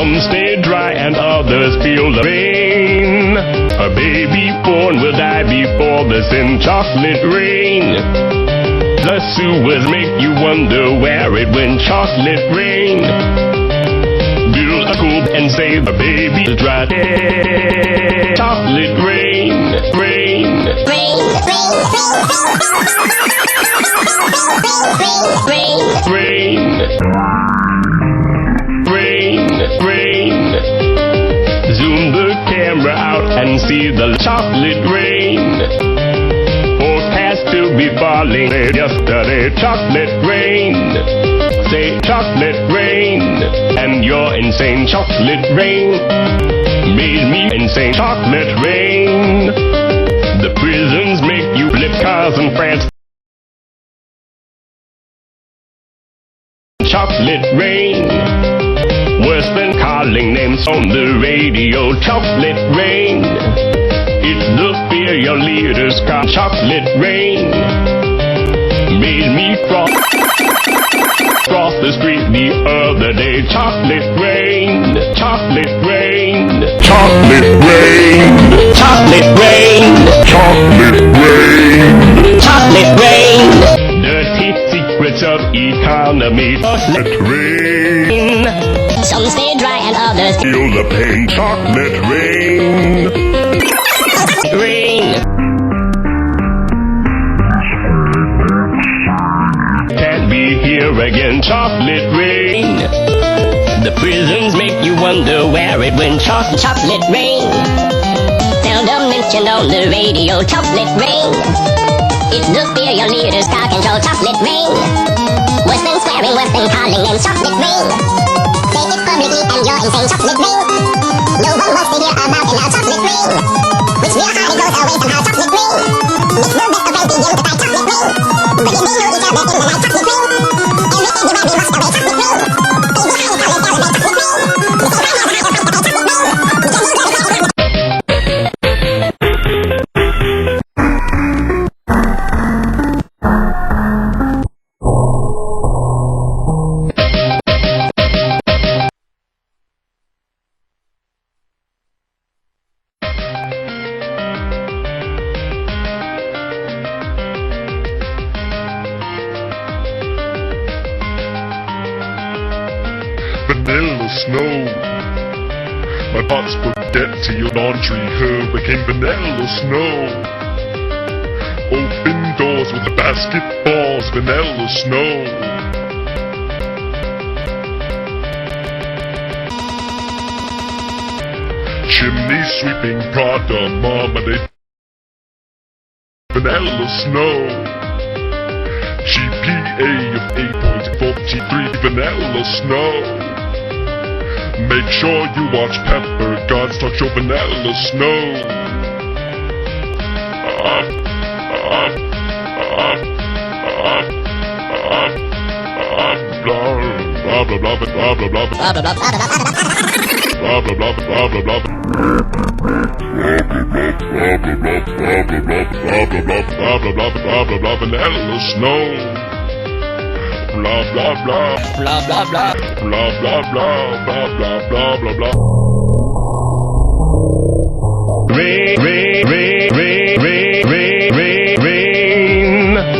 Some stay dry and others feel the rain. A baby born will die before the sin. Chocolate rain. The sewers make you wonder where it went. Chocolate rain. Build a coop and save a baby dry. Chocolate rain, rain, rain, rain, rain, rain. Zoom the camera out and see the chocolate rain. Forecast to be falling yesterday. Chocolate rain. Say chocolate rain, and you're insane. Chocolate rain made me insane. Chocolate rain. The prisons make you flip cars in France. Chocolate rain, worse than calling names on the radio. Chocolate rain, it's the fear your leaders got. Chocolate rain made me cross the street the other day. Chocolate rain, chocolate rain, chocolate rain, chocolate rain, chocolate rain, chocolate rain. Dirty secrets of economy. Chocolate rain. Some stay dry and others feel the pain. Chocolate rain, rain. Can't be here again. Chocolate rain. The prisons make you wonder where it went. Chocolate rain. Seldom mentioned on the radio. Chocolate rain. It's the fear your leaders can't control. Chocolate rain. Worse than swearing, worse than calling names. Chocolate rain. Say it publicly and you're insane. Chocolate rain. No one wants to hear about it now. Chocolate rain. Which real heart it goes away somehow. Chocolate rain. Mix the best of everything you to buy. Chocolate rain. But if they know each other in the night. Chocolate rain. Everything you buy be washed away. Chocolate rain. Baby, how you call it? Chocolate rain. We say right now the higher price to pay. Chocolate rain. We can use it. Vanilla snow. My box spaghetti, your laundry her became vanilla snow. Open doors with the basketballs, vanilla snow. Chimney sweeping Prada, marmalade, vanilla snow. GPA of 8.43, vanilla snow. Make sure you watch Peppergod, talk show vanilla snow. Blah blah blah blah blah blah blah blah blah blah blah blah vanilla snow. Blah blah blah blah blah blah blah blah blah blah blah blah blah blah.